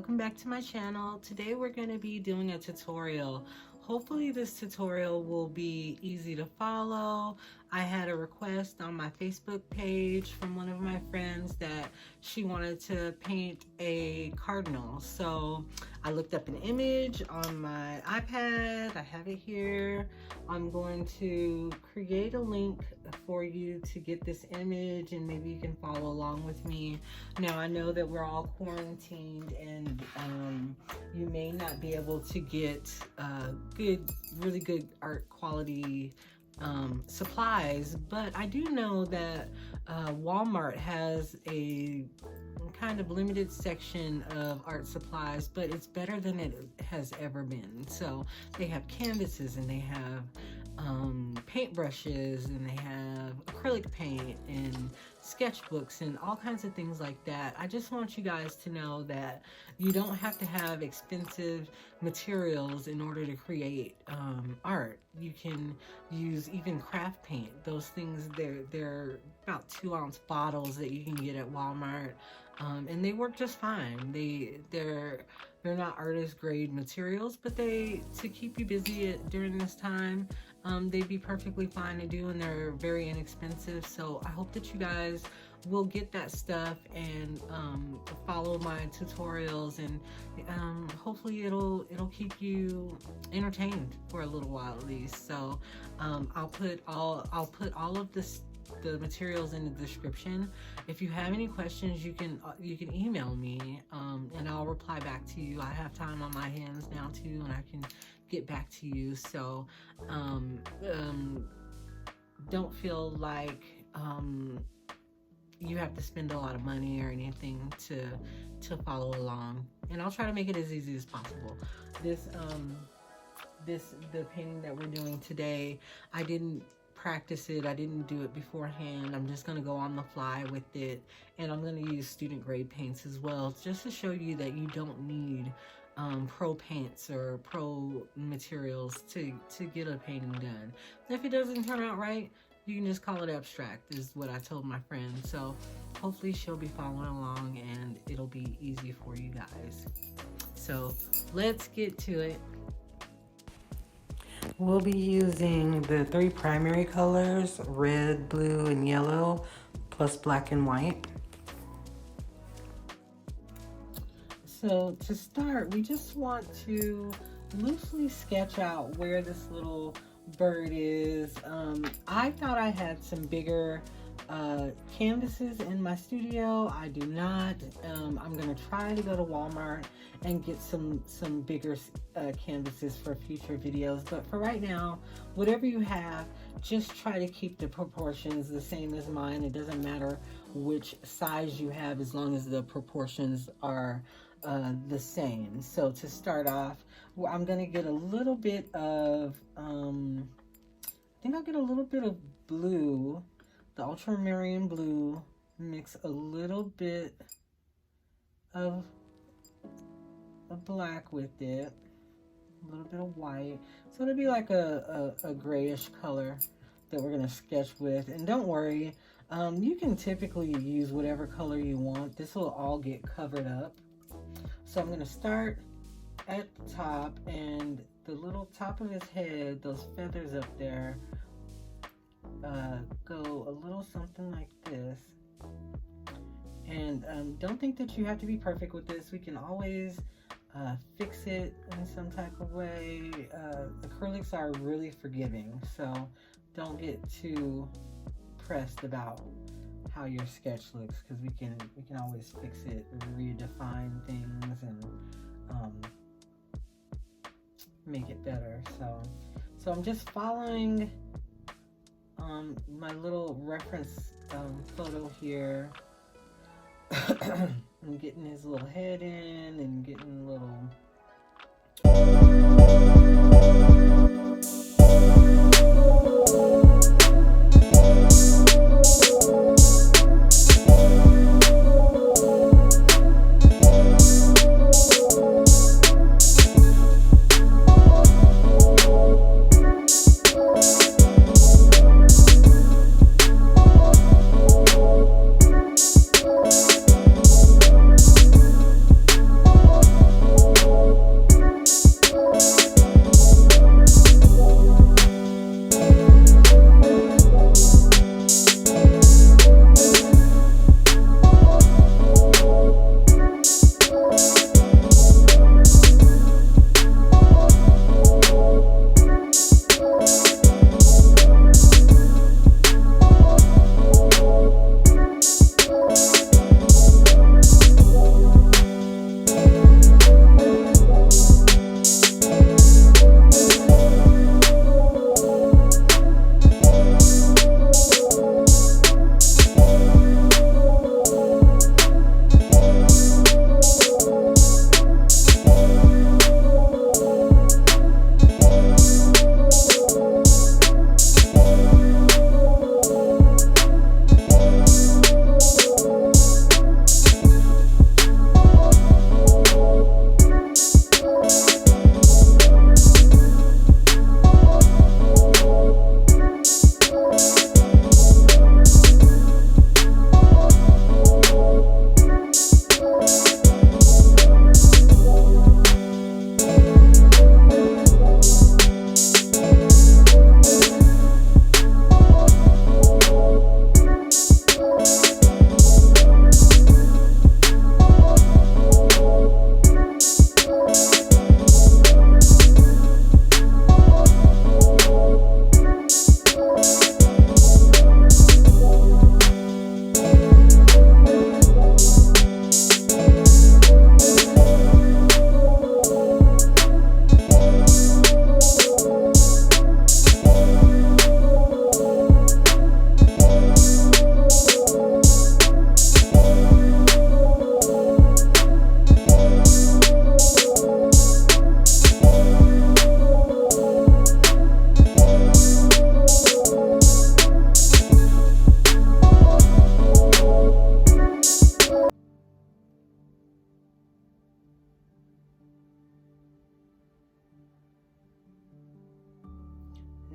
welcome back to my channel. Today we're going to be doing a tutorial. Hopefully this tutorial will be easy to follow. I had a request on my Facebook page from one of my friends that she wanted to paint a cardinal. So I looked up an image on my iPad. I have it here. I'm going to create a link for you to get this image and maybe you can follow along with me. Now I know that we're all quarantined and you may not be able to get really good art quality supplies, but I do know that Walmart has a kind of limited section of art supplies, but it's better than it has ever been. So they have canvases and they have paintbrushes and they have acrylic paint and sketchbooks and all kinds of things like that. I just want you guys to know that you don't have to have expensive materials in order to create art. You can use even craft paint. Those things, they're about 2-ounce bottles that you can get at Walmart, and they work just fine. They're not artist grade materials, but to keep you busy during this time, they'd be perfectly fine to do, and they're very inexpensive. So I hope that you guys will get that stuff and follow my tutorials, and hopefully it'll keep you entertained for a little while at least. So I'll put all of the materials in the description. If you have any questions, you can email me and I'll reply back to you. I have time on my hands now too, and I can get back to you. So don't feel like you have to spend a lot of money or anything to follow along, and I'll try to make it as easy as possible. The painting that we're doing today, I didn't practice it. I didn't do it beforehand. I'm just going to go on the fly with it, and I'm going to use student grade paints as well, just to show you that you don't need pro paints or pro materials to get a painting done. If it doesn't turn out right, you can just call it abstract, is what I told my friend. So hopefully she'll be following along and it'll be easy for you guys. So let's get to it. We'll be using the 3 primary colors, red, blue, and yellow, plus black and white. So to start, we just want to loosely sketch out where this little bird is. I thought I had some bigger canvases in my studio. I do not. I'm gonna try to go to Walmart and get some bigger canvases for future videos, but for right now, whatever you have, just try to keep the proportions the same as mine. It doesn't matter which size you have as long as the proportions are the same. So to start off, I'm gonna get a little bit of I think I'll get a little bit of blue, the ultramarine blue, mix a little bit of black with it, a little bit of white, so it'll be like a grayish color that we're gonna sketch with. And don't worry, you can typically use whatever color you want. This will all get covered up. So I'm gonna start at the top, and the little top of his head, those feathers up there, go a little something like this. And don't think that you have to be perfect with this. We can always fix it in some type of way. Acrylics are really forgiving, so don't get too pressed about how your sketch looks, because we can always fix it, redefine things, and make it better. So I'm just following my little reference photo here. I'm getting his little head in and getting a little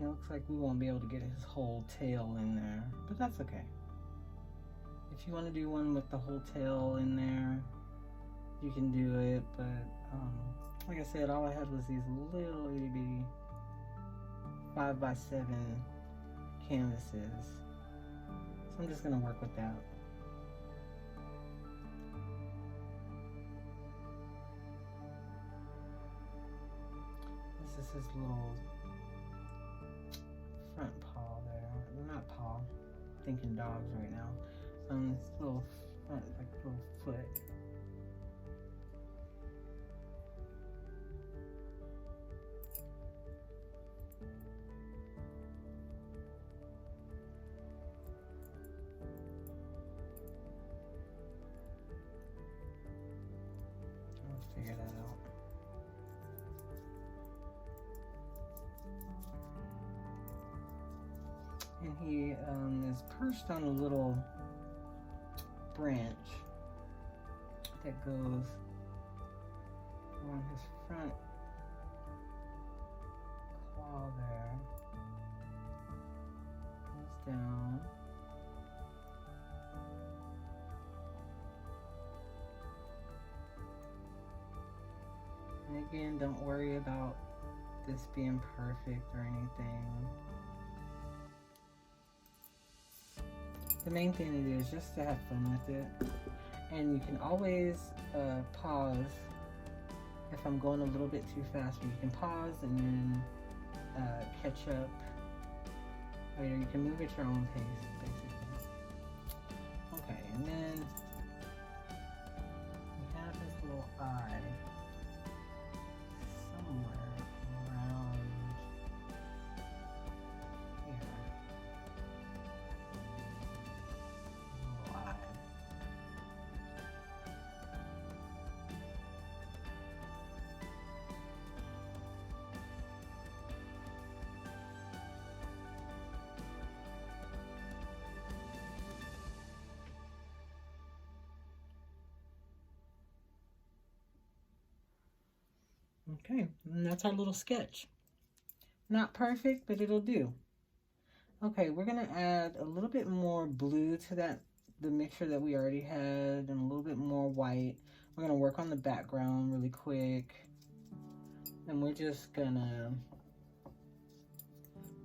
It looks like we won't be able to get his whole tail in there, but that's okay. If you want to do one with the whole tail in there, you can do it, but like I said, all I had was these little itty bitty 5x7 canvases, so I'm just gonna work with that. This is his little front paw there. Not paw, I'm thinking dogs right now. His little front, like little foot. I'll figure that out. And he is perched on a little branch that goes on his front claw there. Goes down. And again, don't worry about this being perfect or anything. The main thing to do is just to have fun with it. And you can always pause if I'm going a little bit too fast. You can pause and then catch up. Or you can move at your own pace, basically. Okay, and then we have this little eye somewhere around here. Little eye. Okay, and that's our little sketch. Not perfect, but it'll do. Okay, we're gonna add a little bit more blue to that, the mixture that we already had, and a little bit more white. We're gonna work on the background really quick. And we're just gonna,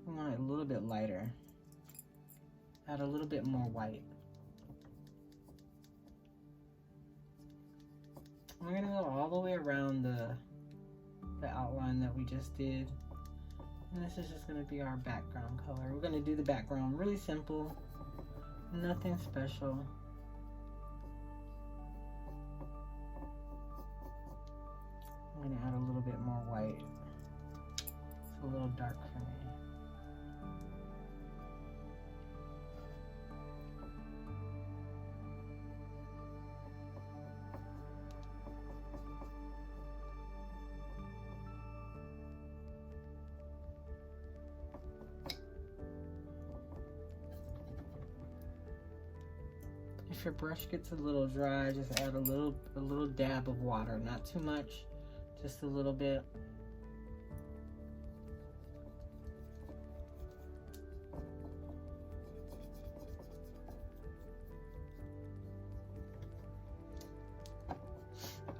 we want it a little bit lighter. Add a little bit more white. We're gonna go all the way around the outline that we just did. And this is just going to be our background color. We're going to do the background really simple, nothing special. I'm going to add a little bit more white. It's a little dark for me. If your brush gets a little dry, just add a little dab of water, not too much, just a little bit.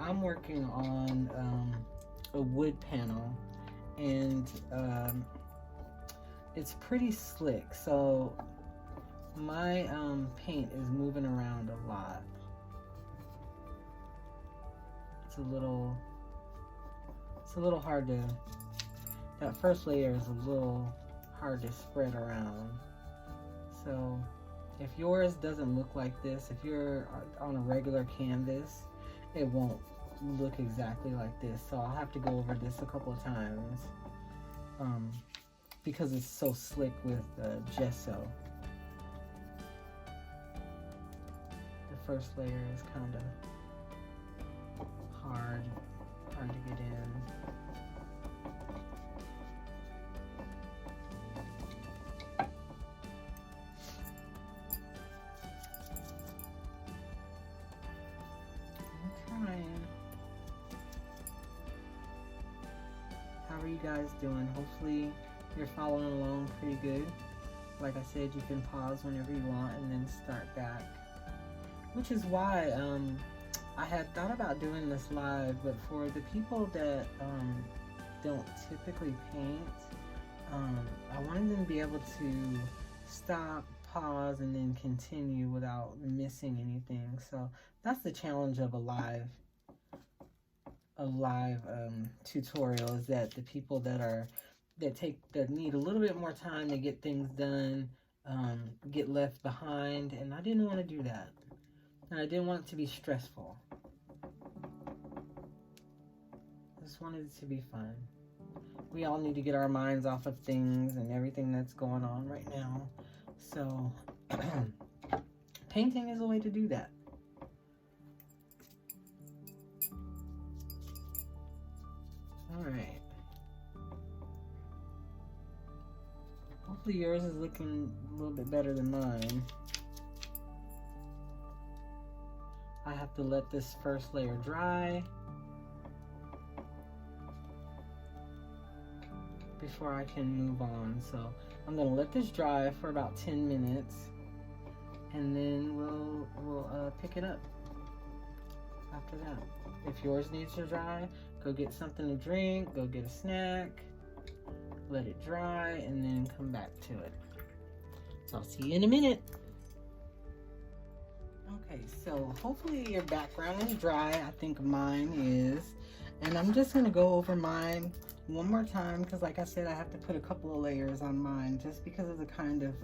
I'm working on a wood panel, and it's pretty slick, so my paint is moving around a lot. It's a little hard to, that first layer is a little hard to spread around. So if yours doesn't look like this, if you're on a regular canvas, it won't look exactly like this. So I'll have to go over this a couple of times because it's so slick with gesso. First layer is kind of hard to get in. I'm trying. How are you guys doing? Hopefully you're following along pretty good. Like I said, you can pause whenever you want and then start back. Which is why I had thought about doing this live, but for the people that don't typically paint, I wanted them to be able to stop, pause, and then continue without missing anything. So that's the challenge of a live tutorial, is that the people that need a little bit more time to get things done get left behind, and I didn't want to do that, and I didn't want it to be stressful. I just wanted it to be fun. We all need to get our minds off of things and everything that's going on right now, so painting is a way to do that. Alright. Hopefully yours is looking a little bit better than mine. I have to let this first layer dry before I can move on. So I'm going to let this dry for about 10 minutes, and then we'll pick it up after that. If yours needs to dry, go get something to drink, go get a snack, let it dry, and then come back to it. So I'll see you in a minute. Okay, so hopefully your background is dry. I think mine is. And I'm just going to go over mine one more time, because like I said, I have to put a couple of layers on mine just because of the kind of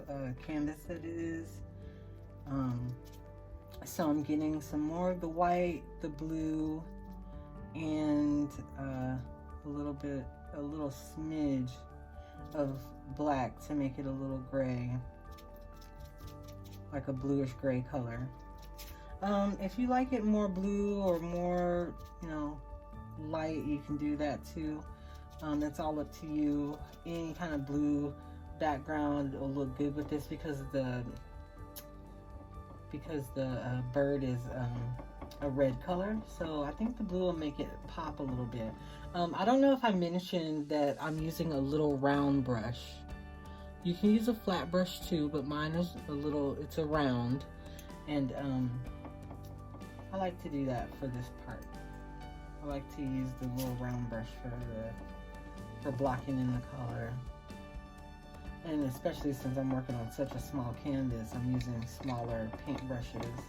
canvas that it is. So I'm getting some more of the white, the blue, and a little smidge of black to make it a little gray, like a bluish gray color. If you like it more blue or more, light, you can do that too. It's all up to you. Any kind of blue background will look good with this, because the bird is a red color, so I think the blue will make it pop a little bit. I don't know if I mentioned that I'm using a little round brush. You can use a flat brush too, but mine is it's a round, and I like to do that for this part. I like to use the little round brush for blocking in the color. And especially since I'm working on such a small canvas, I'm using smaller paint brushes.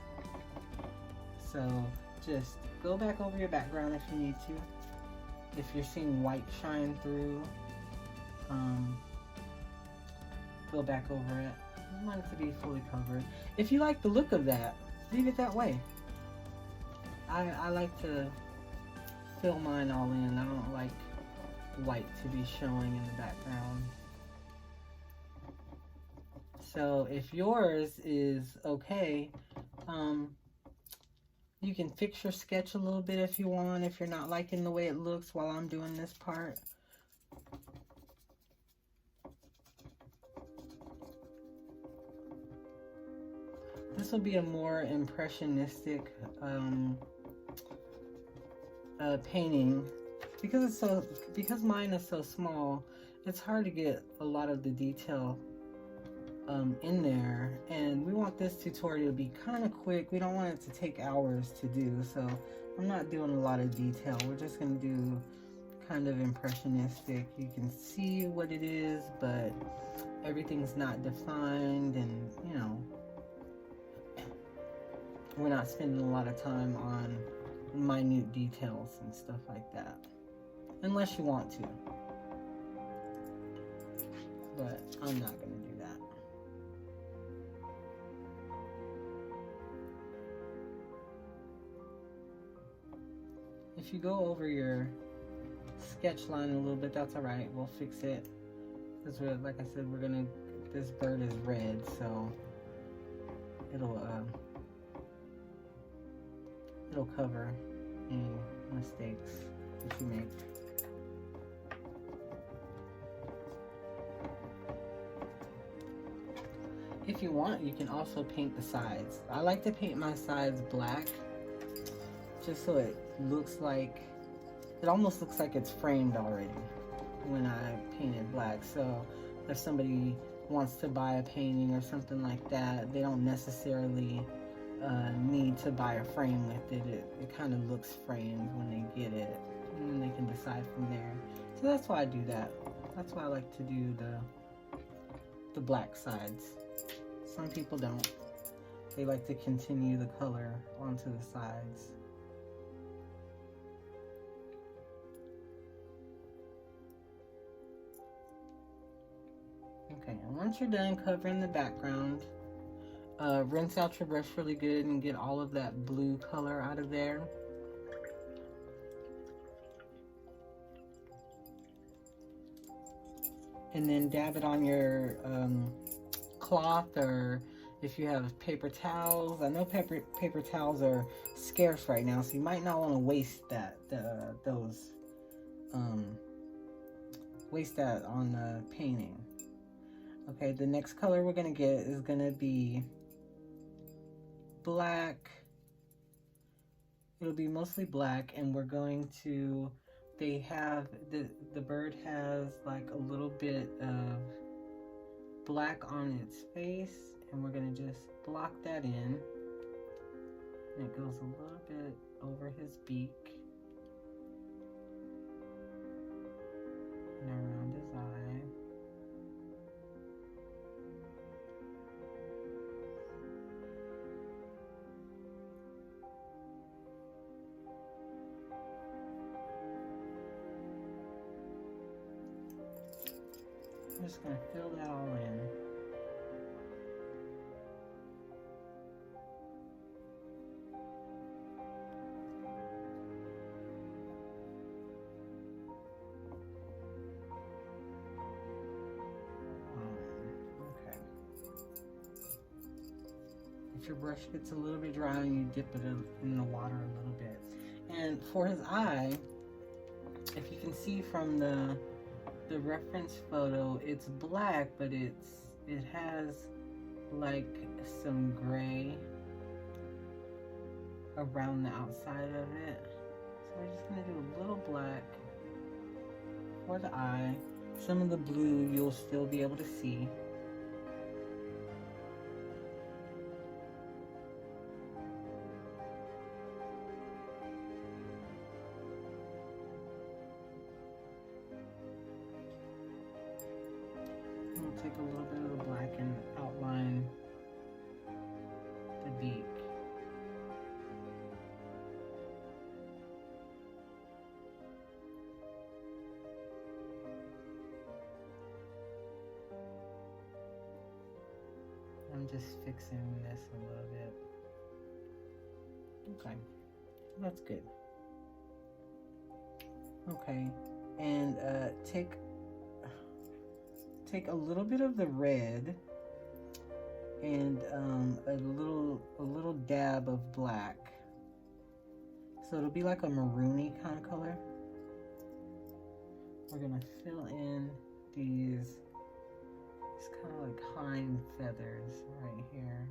So just go back over your background if you need to. If you're seeing white shine through, go back over it. I want it to be fully covered. If you like the look of that, leave it that way. I like to fill mine all in. I don't like white to be showing in the background. So if yours is okay, you can fix your sketch a little bit if you want, if you're not liking the way it looks while I'm doing this part. This will be a more impressionistic painting, because mine is so small. It's hard to get a lot of the detail in there, and we want this tutorial to be kind of quick. We don't want it to take hours to do, so I'm not doing a lot of detail. We're just going to do kind of impressionistic. You can see what it is, but everything's not defined, and we're not spending a lot of time on minute details and stuff like that, unless you want to, but I'm not going to do that. If you go over your sketch line a little bit, that's all right. We'll fix it, because like I said, this bird is red, so it'll cover any mistakes that you make. If you want, you can also paint the sides. I like to paint my sides black, just so it almost looks like it's framed already when I paint it black. black, so if somebody wants to buy a painting or something like that, they don't necessarily need to buy a frame with it. It kind of looks framed when they get it, and then they can decide from there. So that's why I do that. That's why I like to do the black sides. Some people don't. They like to continue the color onto the sides. Okay, and once you're done covering the background, rinse out your brush really good and get all of that blue color out of there. And then dab it on your cloth, or if you have paper towels. I know paper towels are scarce right now, so you might not want to waste waste that on the painting. Okay, the next color we're gonna get is gonna be black. It'll be mostly black, and we're going to, they have, the bird has like a little bit of black on its face, and we're gonna just block that in. And it goes a little bit over his beak and around his eye. I'm just going to fill that all in. Okay. If your brush gets a little bit dry, you dip it in the water a little bit. And for his eye, if you can see from the reference photo, it's black, but it has like some gray around the outside of it. So we're just gonna do a little black for the eye. Some of the blue you'll still be able to see. Take a little bit of the black and outline the beak. I'm just fixing this a little bit. Okay, that's good. Okay, and take a little bit of the red and a little dab of black. So it'll be like a maroony kind of color. We're gonna fill in these kind of like hind feathers right here.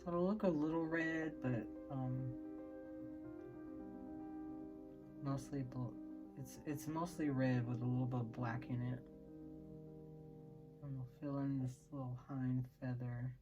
So it'll look a little red, but mostly it's mostly red with a little bit of black in it. And we'll fill in this little hind feather.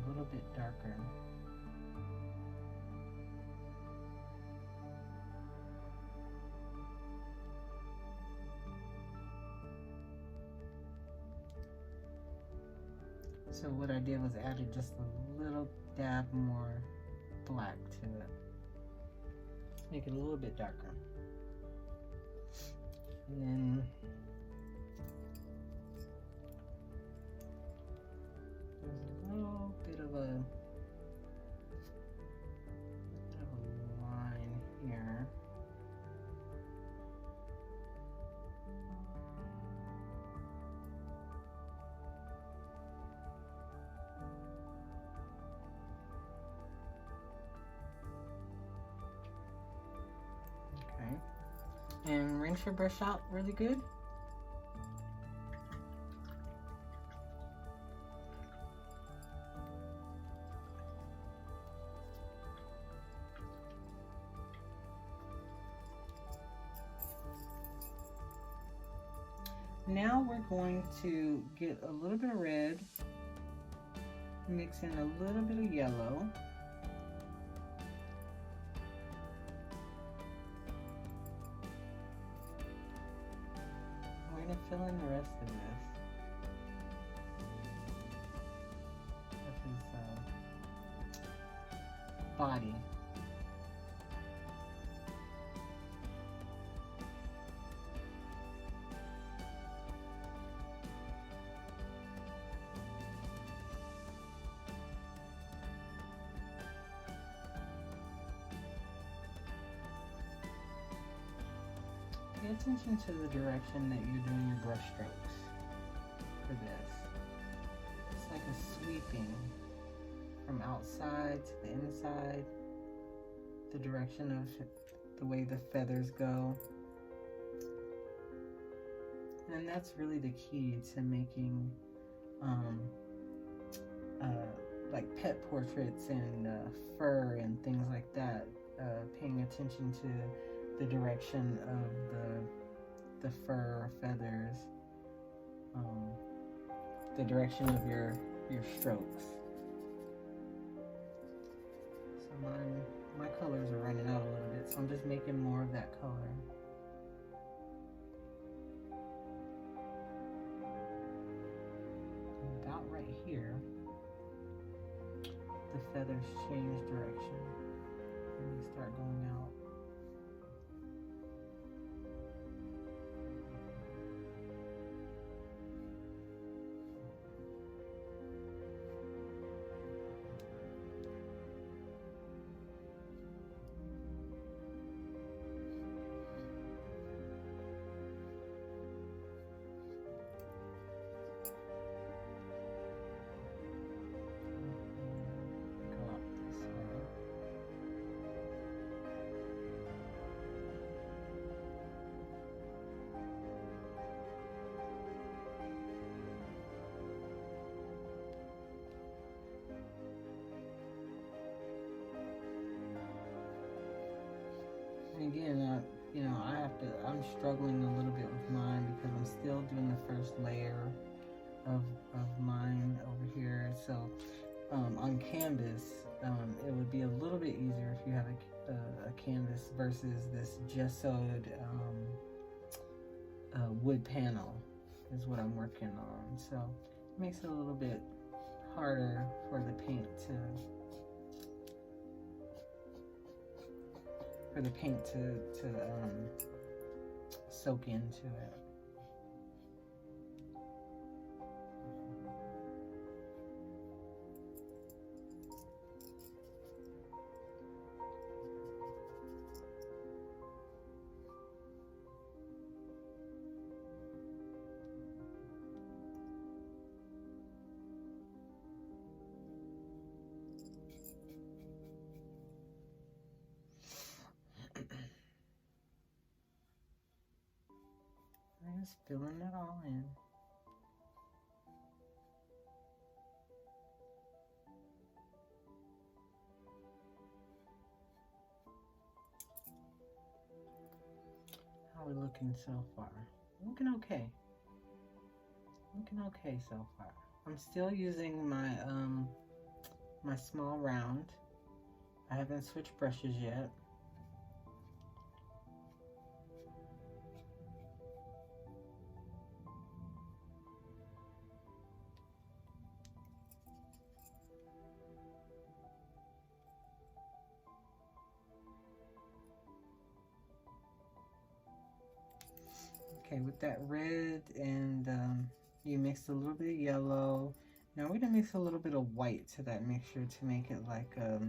A little bit darker. So what I did was added just a little dab more black to it. Make it a little bit darker. And then rinse your brush out really good. Now we're going to get a little bit of red, mix in a little bit of yellow. We're going to fill in the rest of this. With his body. Pay attention to the direction that you're doing your brush strokes for this. It's like a sweeping from outside to the inside, the direction of the way the feathers go. And that's really the key to making like pet portraits and fur and things like that, paying attention to the direction of the fur or feathers, the direction of your strokes. So my colors are running out a little bit, so I'm just making more of that color. And about right here, the feathers change direction and they start going out. And again, you know, I'm struggling a little bit with mine because I'm still doing the first layer of mine over here. So on canvas, it would be a little bit easier if you have a canvas versus this gessoed wood panel is what I'm working on. So it makes it a little bit harder for the paint to soak into it. Just filling it all in. How are we looking so far? Looking okay. Looking okay so far. I'm still using my my small round. I haven't switched brushes yet. Okay, with that red and you mixed a little bit of yellow. Now we're gonna mix a little bit of white to that mixture to make it like a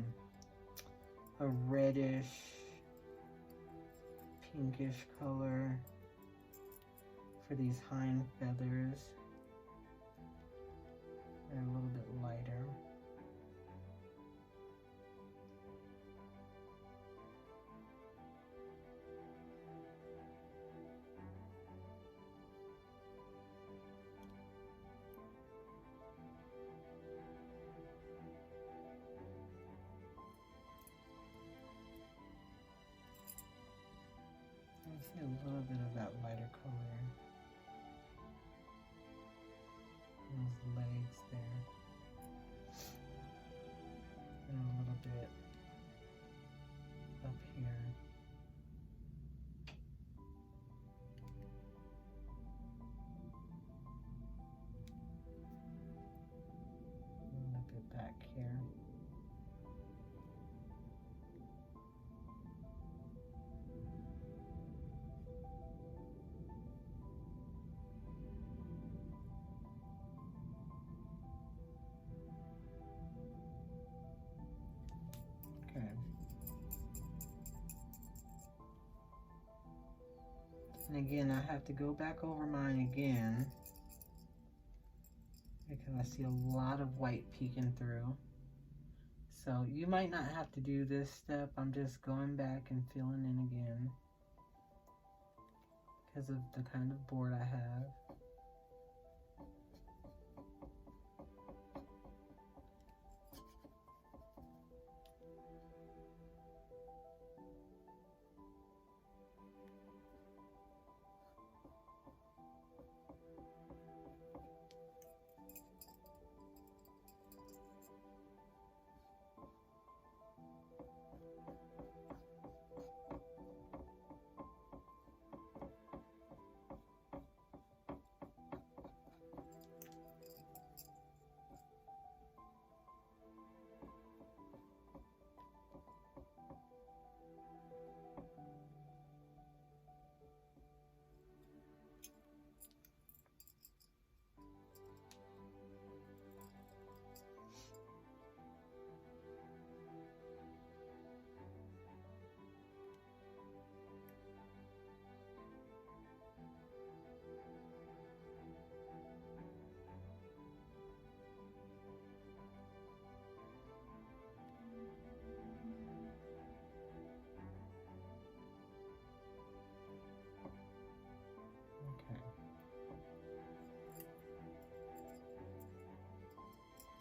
reddish, pinkish color for these hind feathers. They're a little bit lighter. Get a little bit of that lighter color. Those legs there. And a little bit up here. A little bit back here. Okay. And again, I have to go back over mine again because I see a lot of white peeking through. So you might not have to do this step. I'm just going back and filling in again because of the kind of board I have.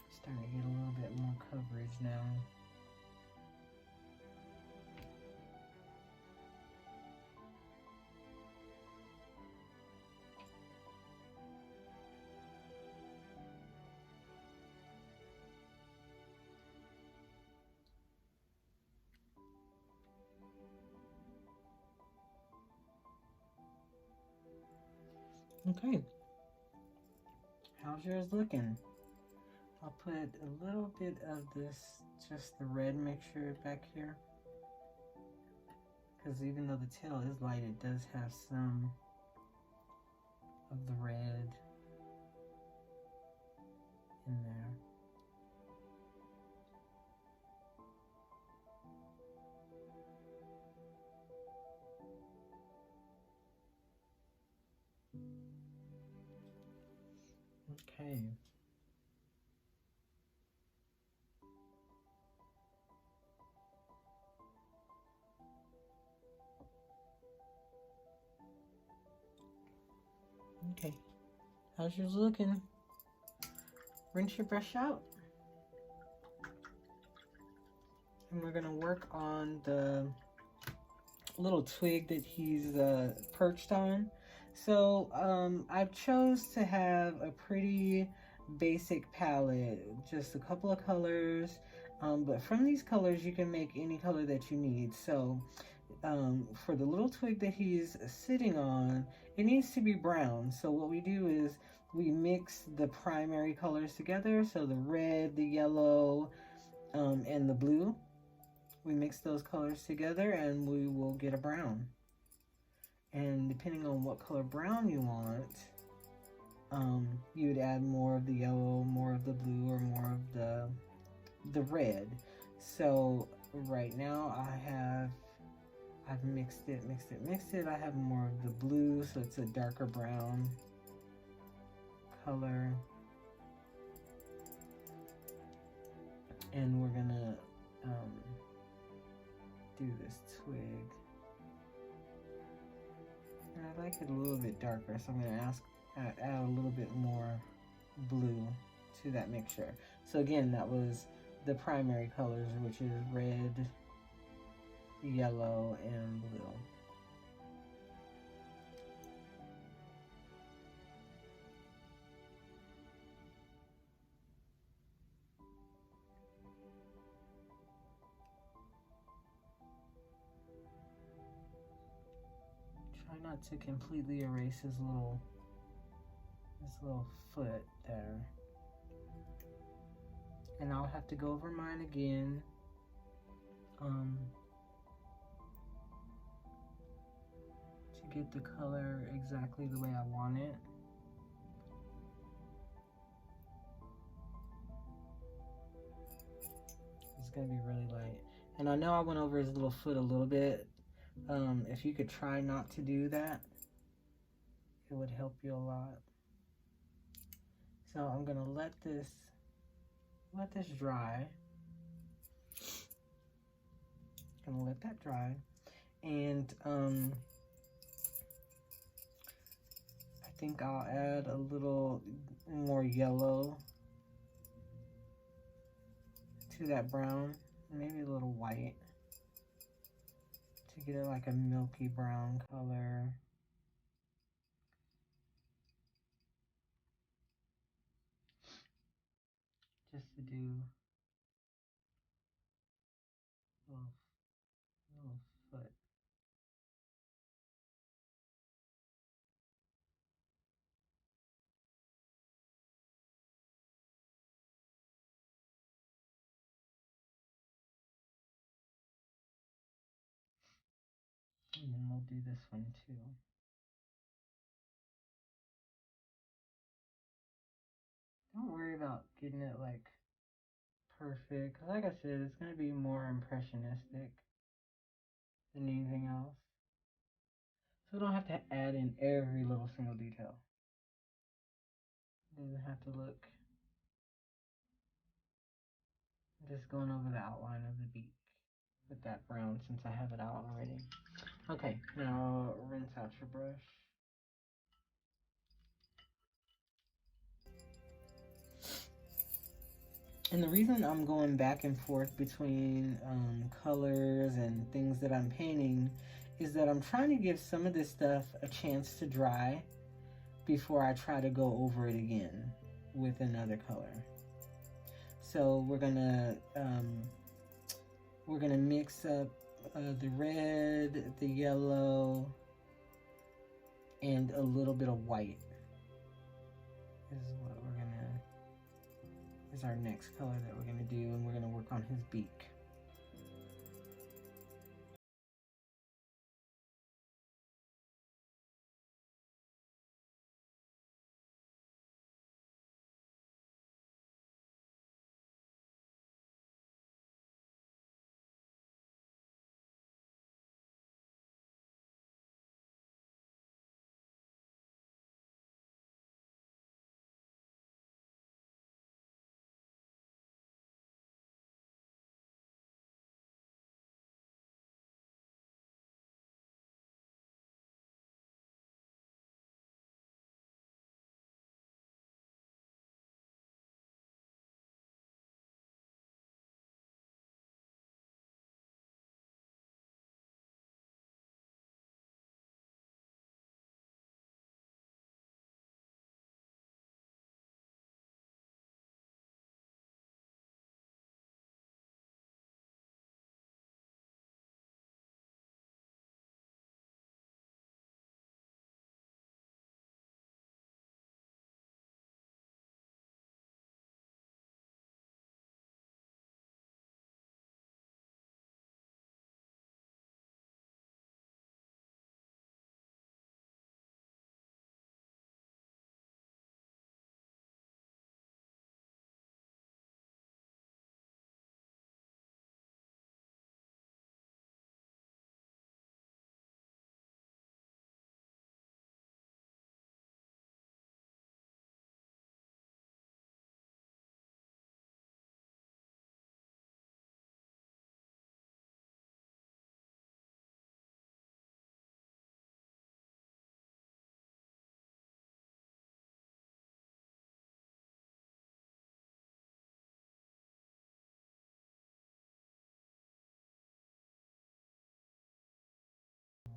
Starting to get a little bit more coverage now. Okay, how's yours looking? I'll put a little bit of this, just the red mixture back here. Because even though the tail is light, it does have some of the red in there. Okay. Okay, how's yours looking? Rinse your brush out. And we're gonna work on the little twig that he's perched on. So I've chose to have a pretty basic palette, just a couple of colors, but from these colors you can make any color that you need. So for the little twig that he's sitting on, it needs to be brown. So what we do is we mix the primary colors together, so the red, the yellow, and the blue. We mix those colors together and we will get a brown. And depending on what color brown you want, you would add more of the yellow, more of the blue, or more of the red. So right now I've mixed it. I have more of the blue, so it's a darker brown color. And we're gonna do this twig. And I like it a little bit darker, so I'm gonna add a little bit more blue to that mixture. So again, that was the primary colors, which is red, yellow, and blue. not to completely erase his little foot there. And I'll have to go over mine again. To get the color exactly the way I want it. It's gonna be really light. And I know I went over his little foot a little bit. If you could try not to do that, it would help you a lot. So I'm gonna let this dry. Gonna let that dry. And I think I'll add a little more yellow to that brown, maybe a little white, to get it like a milky brown color. Just to do a little foot. And then we'll do this one too. Don't worry about getting it like perfect. Like I said, it's going to be more impressionistic than anything else. So we don't have to add in every little single detail. It doesn't have to look. I'm just going over the outline of the beak with that brown since I have it out already. Okay, now rinse out your brush. And the reason I'm going back and forth between colors and things that I'm painting is that I'm trying to give some of this stuff a chance to dry before I try to go over it again with another color. So we're gonna mix up the red, the yellow, and a little bit of white. Is our next color that we're gonna do, and we're gonna work on his beak.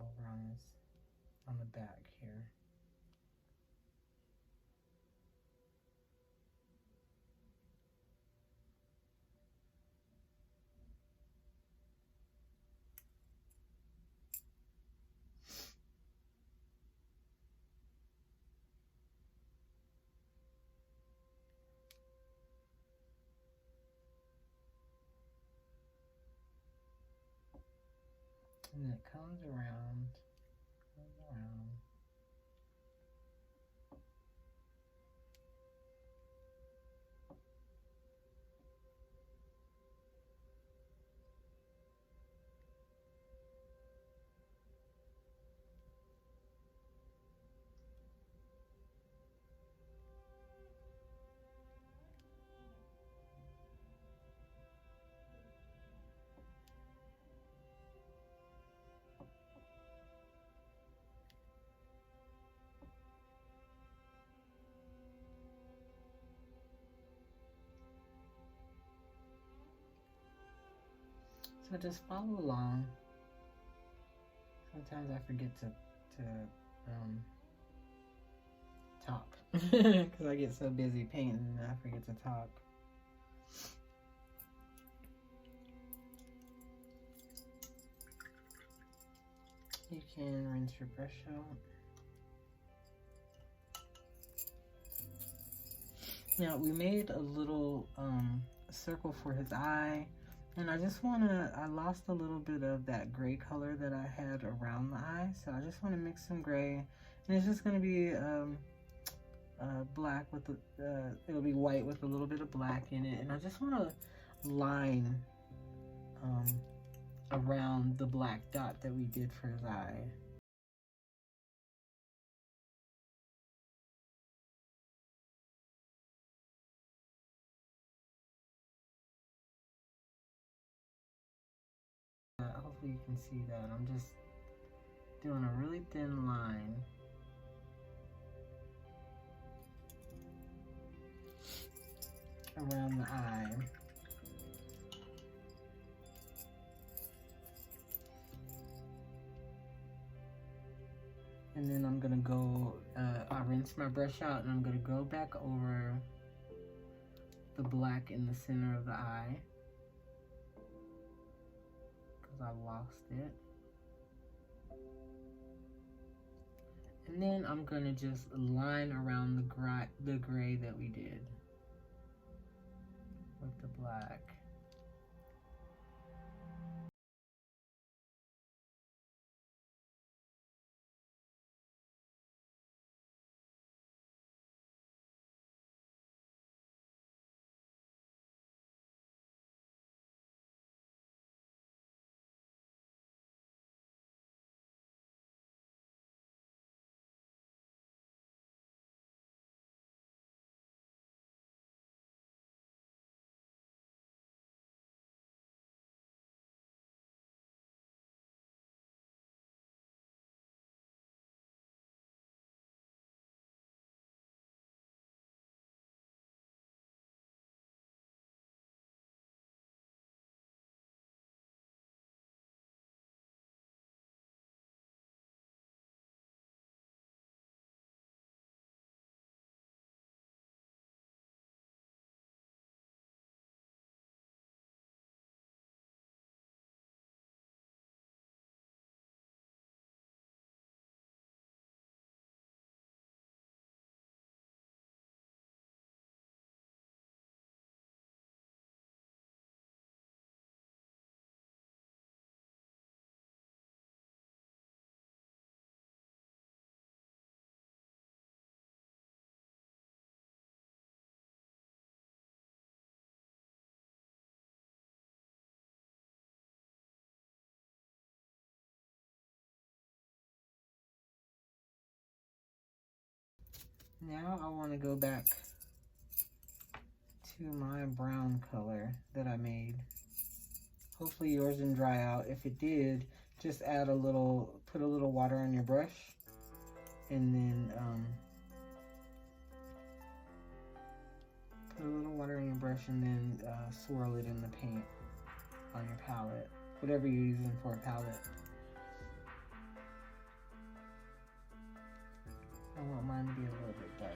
Over on the back here. And it comes around, so just follow along. Sometimes I forget to talk because I get so busy painting and I forget to talk. You can rinse your brush out. Now we made a little circle for his eye, and I lost a little bit of that gray color that I had around the eye, so I just want to mix some gray, and it's just going to be black with it'll be white with a little bit of black in it, and I just want to line around the black dot that we did for his eye. Hopefully you can see that. I'm just doing a really thin line. Around the eye. And then I'm gonna go, I rinse my brush out and I'm gonna go back over the black in the center of the eye, because I lost it. And then I'm gonna just line around the gray that we did with the black. Now I want to go back to my brown color that I made. Hopefully yours didn't dry out. If it did, just add put a little water on your brush, and then put a little water in your brush, and then swirl it in the paint on your palette, whatever you're using for a palette. I want mine to be a little bit darker.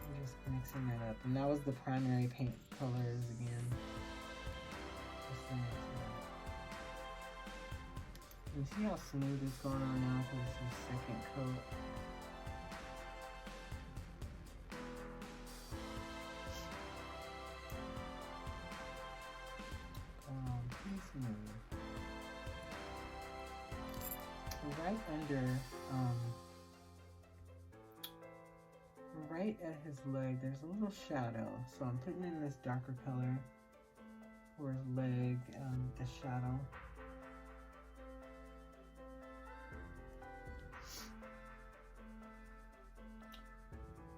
So just mixing that up. And that was the primary paint colors again. You see how smooth it's going on now because it's the second coat. Going on pretty smooth. Right under, right at his leg, there's a little shadow. So I'm putting in this darker color for his leg, the shadow.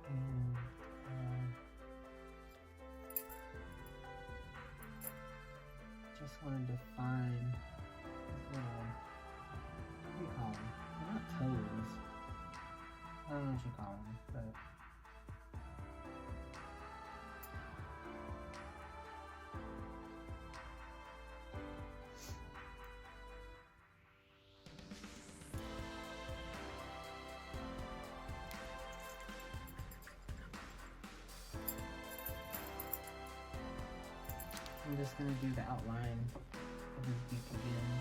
And just want to define his little, what do you call them? They're not toes. I don't know what you call them, but I'm just going to do the outline of his beak again.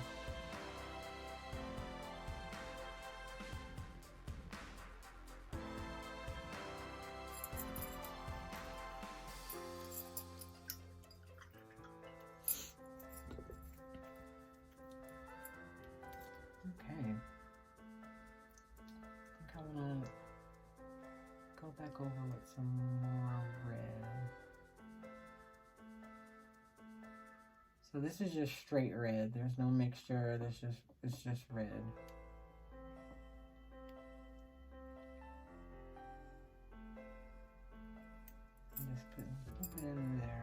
Okay. I think I want to go back over with some more red. So this is just straight red. There's no mixture. It's just red. And just put it in there.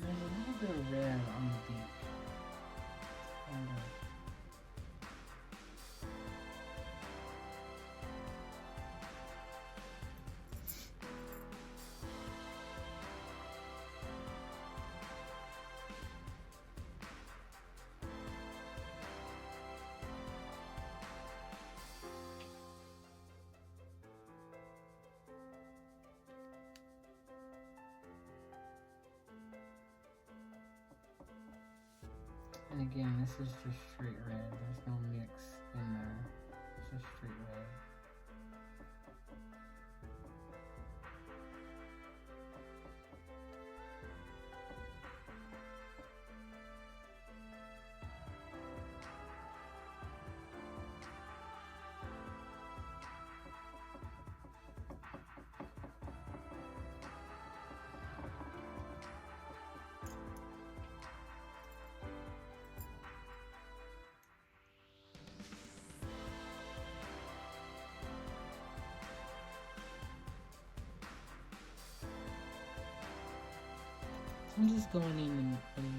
There's a little bit of red on the beak. And again, this is just straight red. There's no mix in there. It's just straight red. I'm just going in and mixing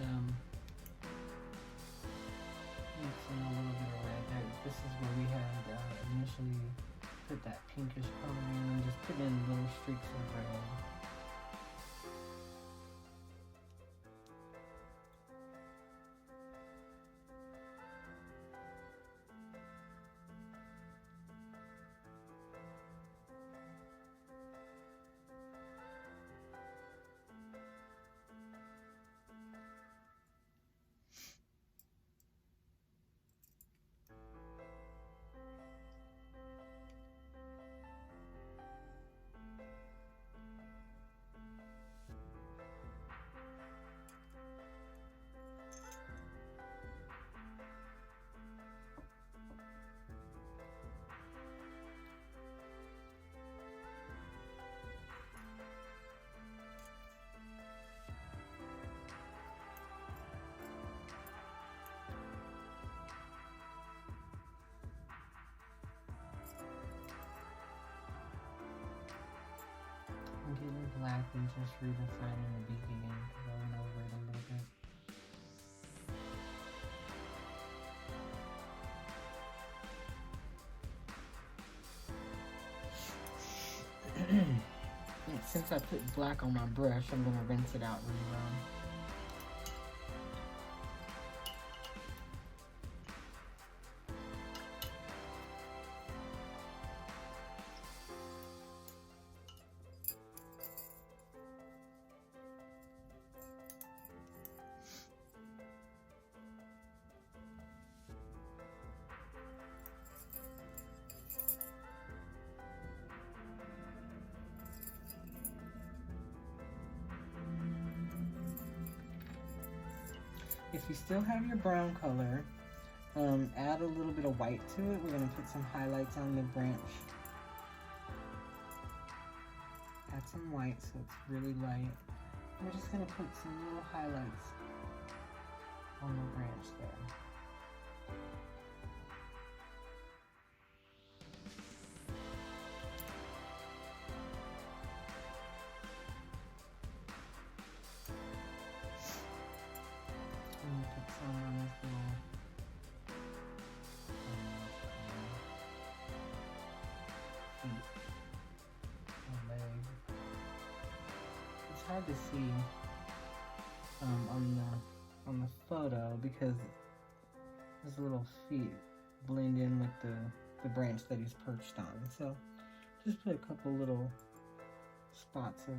a little bit of red there. This is where we had initially put that pinkish color in and just put in little streaks of red. black and just redefining the beak again because I went over it a little bit. Since I put black on my brush, I'm going to rinse it out really well. If you still have your brown color, add a little bit of white to it. We're going to put some highlights on the branch. Add some white so it's really light. We're just going to put some little highlights on the branch there. Put some on this little feet or leg. It's hard to see on the photo because his little feet blend in with the branch that he's perched on. So just put a couple little spots of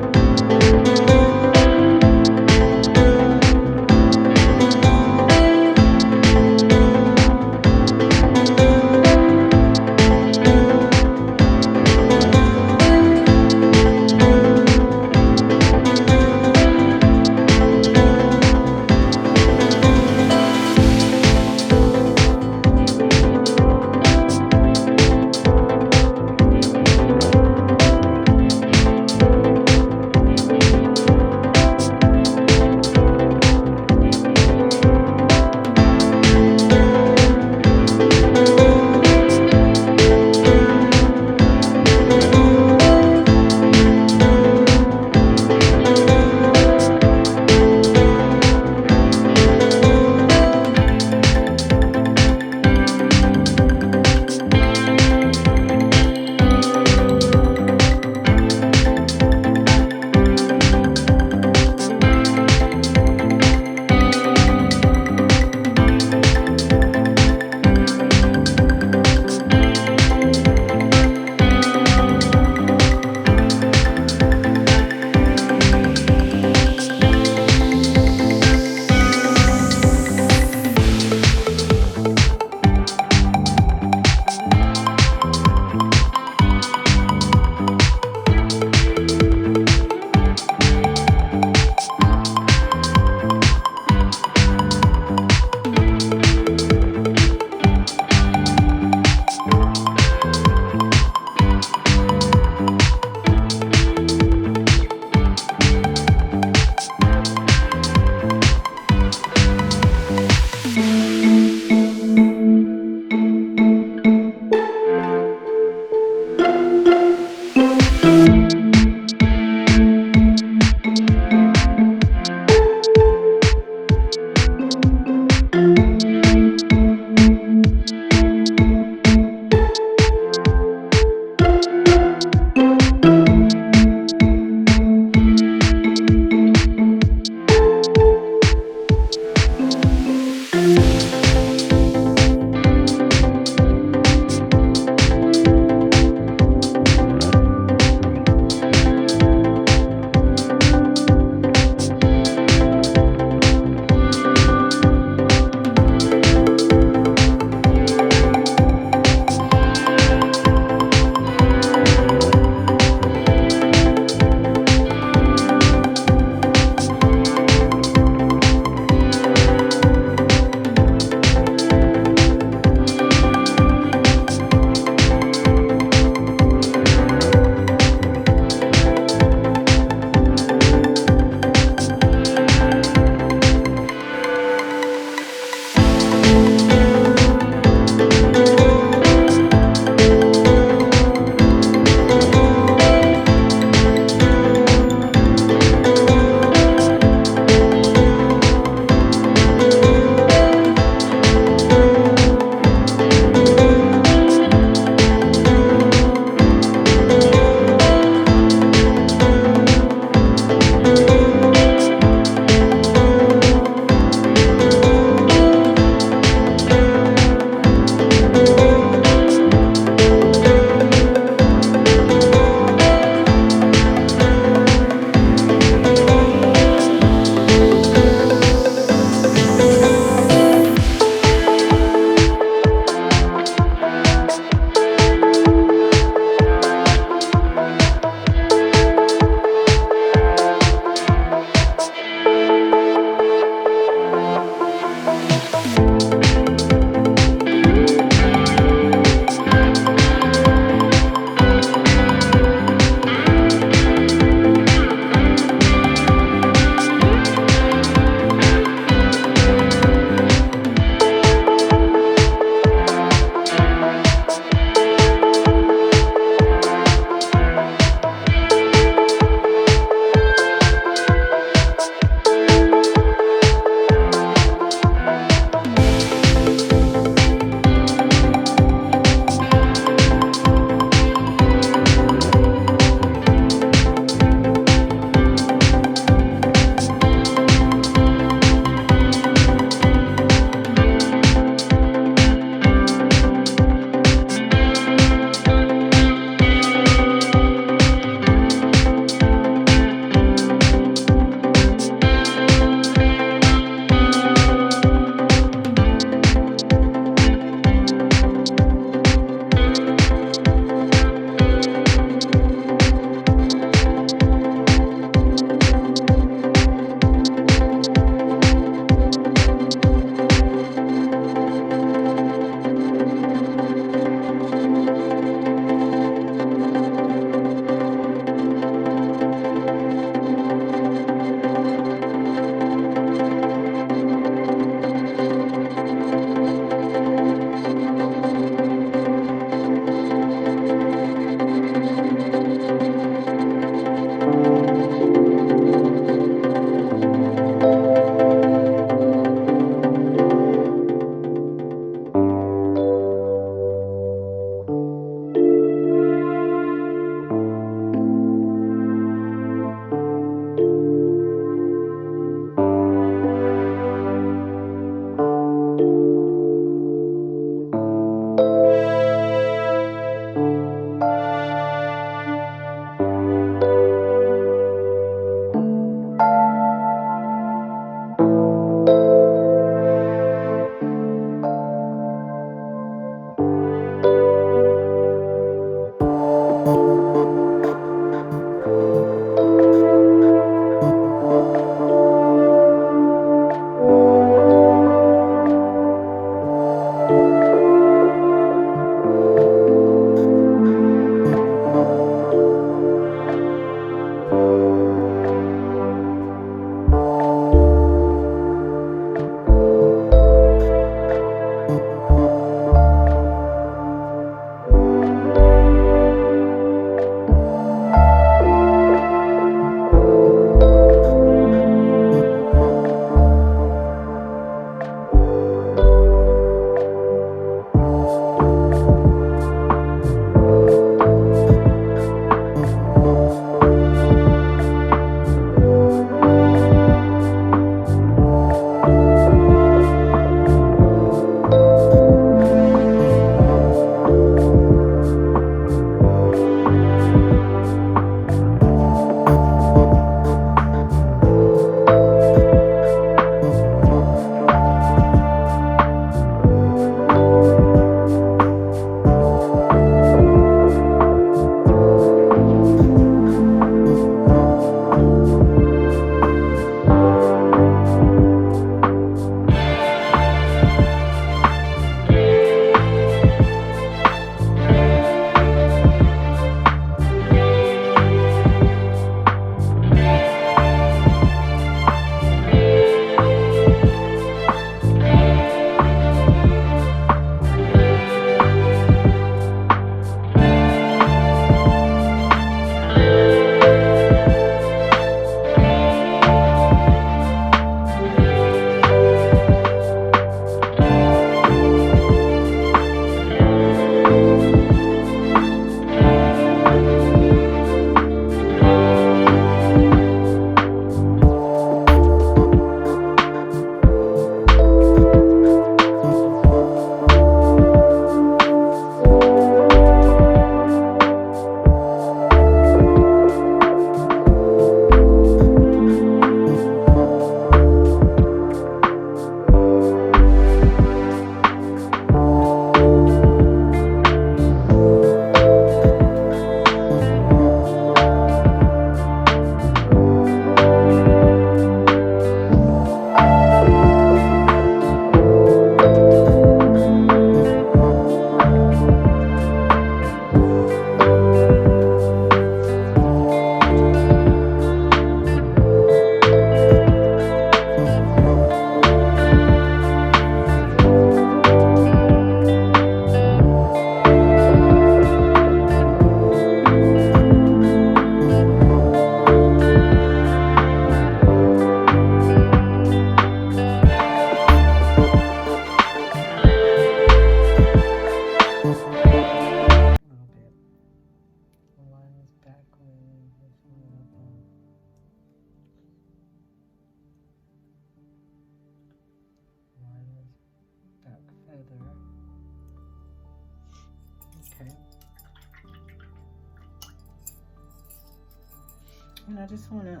And I just want to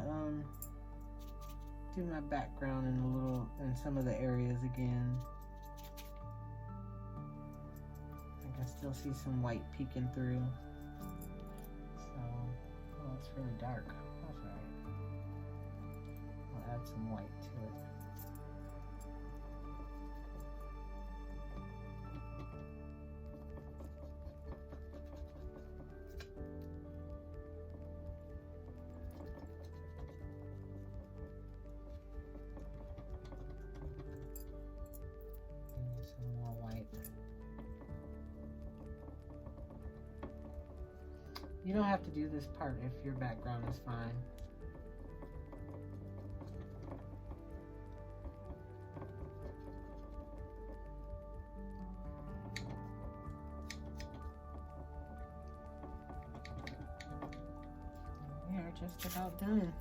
do my background in some of the areas again. I can still see some white peeking through. So, oh, it's really dark. That's all right. I'll add some white to it. Some more white. You don't have to do this part if your background is fine. We are just about done.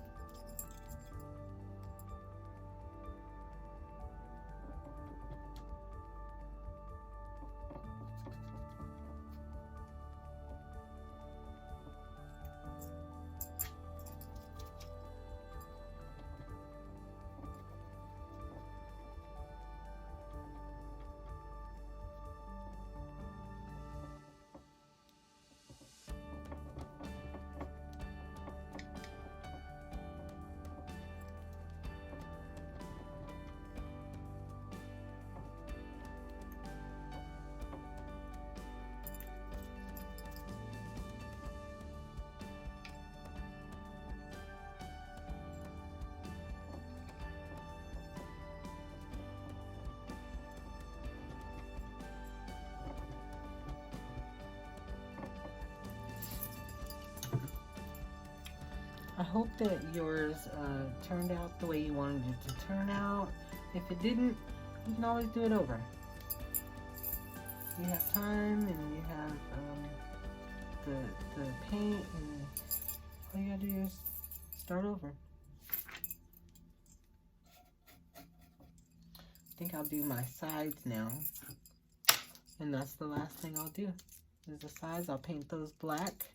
I hope that yours turned out the way you wanted it to turn out. If it didn't, you can always do it over. You have time and you have the paint, and all you gotta do is start over. I think I'll do my sides now, and that's the last thing I'll do is the sides. I'll paint those black.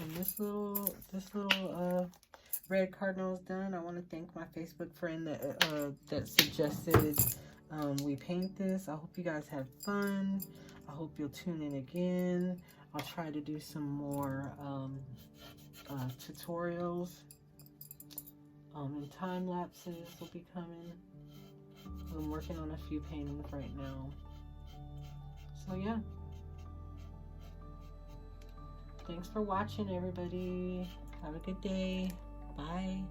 And this little red cardinal is done. I want to thank my Facebook friend that suggested we paint this. I hope you guys have fun. I hope you'll tune in again. I'll try to do some more tutorials. And time lapses will be coming. I'm working on a few paintings right now. So yeah. Thanks for watching, everybody. Have a good day. Bye.